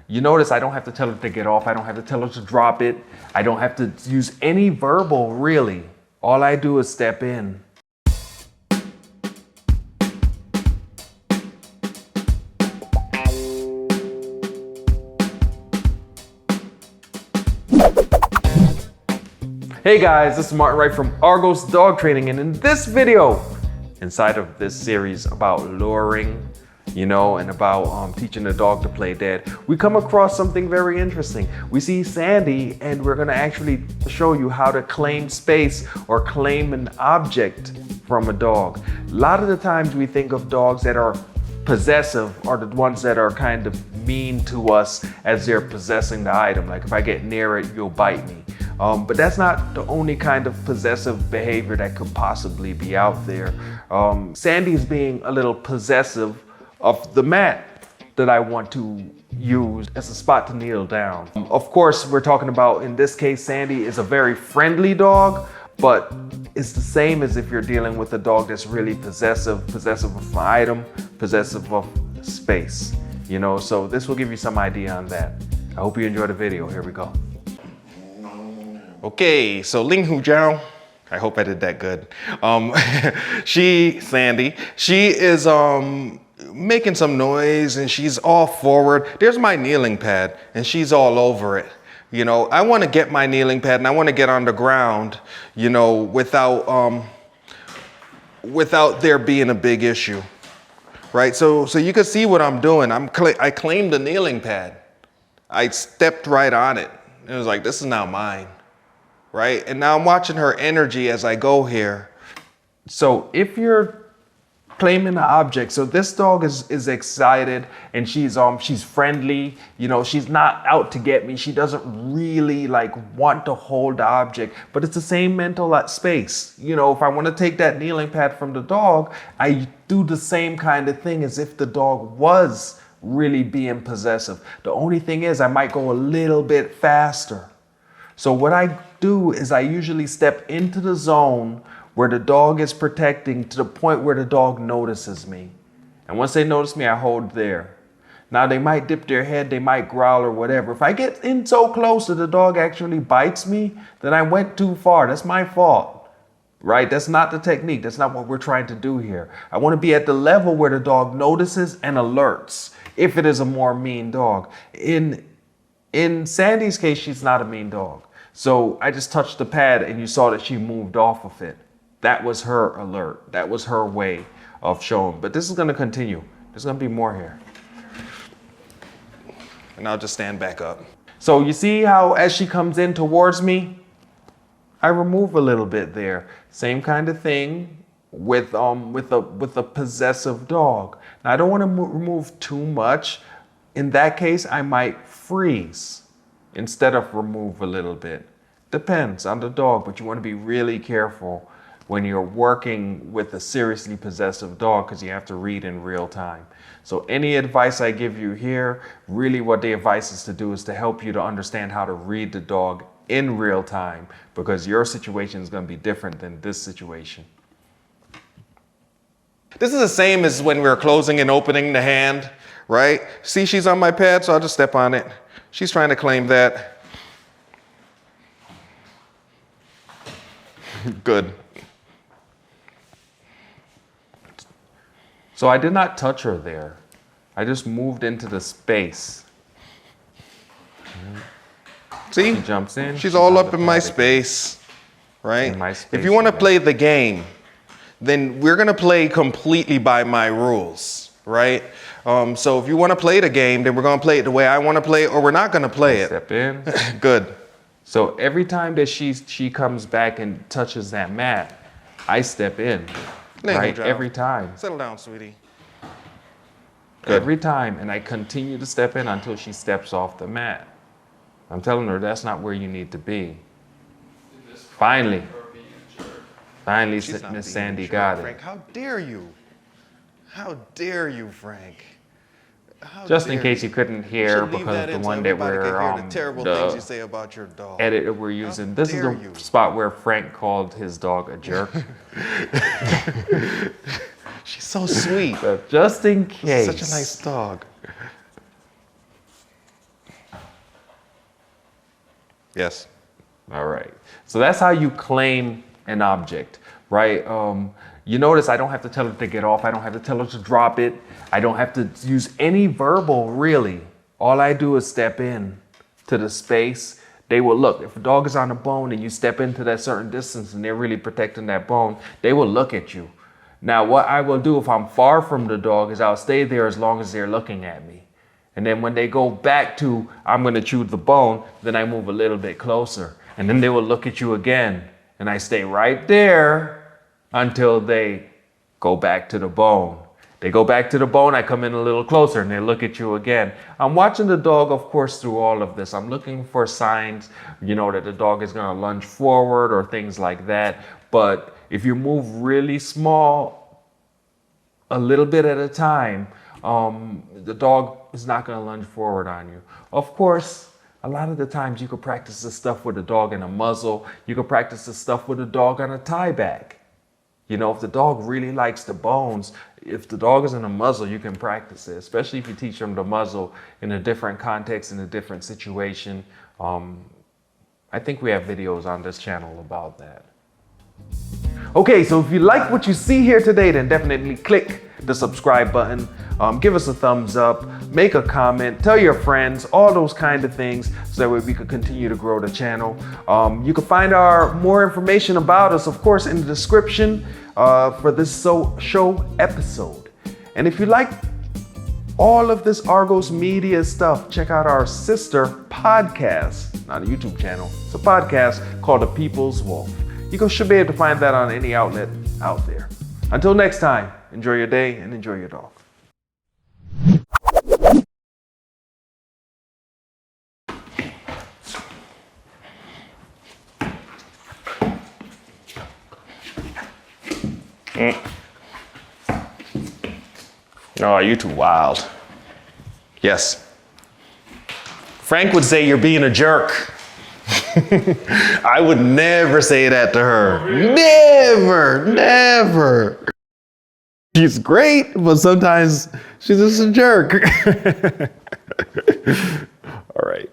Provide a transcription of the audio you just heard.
You notice I don't have to tell her to get off. I don't have to tell her to drop it. I don't have to use any verbal, really. All I do is step in. Hey guys, this is Martin Wright from Argos Dog Training, and in this video, inside of this series about luring, and about teaching the dog to play dead, we come across something very interesting. We see Sandy, and we're gonna actually show you how to claim space or claim an object from a dog. A lot of the times we think of dogs that are possessive are the ones that are kind of mean to us as they're possessing the item. Like if I get near it, you'll bite me. But that's not the only kind of possessive behavior that could possibly be out there. Sandy is being a little possessive of the mat that I want to use as a spot to kneel down. Of course, we're talking about, in this case, Sandy is a very friendly dog, but it's the same as if you're dealing with a dog that's really possessive of an item, possessive of space. So this will give you some idea on that. I hope you enjoy the video. Here we go. Okay, so Ling Hu Jiao, I hope I did that good. Sandy, she is making some noise and she's all forward. There's my kneeling pad and she's all over it. I want to get my kneeling pad and I want to get on the ground, without there being a big issue, right? So you can see what I'm doing. I claimed the kneeling pad. I stepped right on it. It was like, this is now mine. Right? And now I'm watching her energy as I go here. So if you're claiming an object, so this dog is excited and she's friendly, she's not out to get me. She doesn't really want to hold the object, but it's the same mental space. If I want to take that kneeling pad from the dog, I do the same kind of thing as if the dog was really being possessive. The only thing is I might go a little bit faster. So what I do is I usually step into the zone where the dog is protecting to the point where the dog notices me. And once they notice me, I hold there. Now they might dip their head, they might growl or whatever. If I get in so close that the dog actually bites me, then I went too far. That's my fault, right? That's not the technique. That's not what we're trying to do here. I want to be at the level where the dog notices and alerts if it is a more mean dog. In Sandy's case, she's not a mean dog. So I just touched the pad and you saw that she moved off of it. That was her alert. That was her way of showing. But this is going to continue. There's going to be more here. And I'll just stand back up. So you see how as she comes in towards me, I remove a little bit there. Same kind of thing with a possessive dog. Now I don't want to remove too much. In that case, I might freeze instead of remove a little bit. Depends on the dog, but you want to be really careful when you're working with a seriously possessive dog because you have to read in real time. So any advice I give you here, really what the advice is to do is to help you to understand how to read the dog in real time, because your situation is going to be different than this situation. This is the same as when we're closing and opening the hand, right? See, she's on my pad, so I'll just step on it. She's trying to claim that. Good. So I did not touch her there. I just moved into the space. See? She jumps in. She's all up in my space, right? In my space. If you want to play the game, then we're going to play completely by my rules, right? So if you want to play the game, then we're going to play it the way I want to play it, or we're not going to play it. Step in. Good. So every time that she comes back and touches that mat, I step in. Right? Every time. Settle down, sweetie. Good. Every time, and I continue to step in until she steps off the mat. I'm telling her that's not where you need to be. Finally, Miss Sandy got it. Frank, how dare you? How dare you, Frank? Just in case you couldn't hear, because the one that we're the terrible things you say about your dog. Editor we're using. This is the spot where Frank called his dog a jerk. She's so sweet. So just in case. Such a nice dog. Yes. All right. So that's how you claim an object, right? You notice I don't have to tell it to get off. I don't have to tell it to drop it. I don't have to use any verbal, really. All I do is step in to the space. They will look. If a dog is on a bone and you step into that certain distance and they're really protecting that bone, they will look at you. Now, what I will do if I'm far from the dog is I'll stay there as long as they're looking at me. And then when they go back to, I'm going to chew the bone, then I move a little bit closer. And then they will look at you again. And I stay right there until they go back to the bone. They go back to the bone, I come in a little closer and they look at you again. I'm watching the dog, of course, through all of this. I'm looking for signs, that the dog is going to lunge forward or things like that. But if you move really small, a little bit at a time, the dog is not going to lunge forward on you. Of course, a lot of the times you could practice this stuff with a dog in a muzzle. You could practice this stuff with a dog on a tie back. If the dog really likes the bones, if the dog is in a muzzle, you can practice it, especially if you teach them the muzzle in a different context, in a different situation. I think we have videos on this channel about that. Okay, so if you like what you see here today, then definitely click the subscribe button. Give us a thumbs up, make a comment, tell your friends, all those kind of things, so that way we could continue to grow the channel. You can find more information about us, of course, in the description for this show episode. And if you like all of this Argos Media stuff, check out our sister podcast, not a YouTube channel. It's a podcast called The People's Wolf. You should be able to find that on any outlet out there. Until next time, enjoy your day and enjoy your dog. Oh, you're too wild. Yes. Frank would say you're being a jerk. I would never say that to her. Never. She's great, but sometimes she's just a jerk. All right.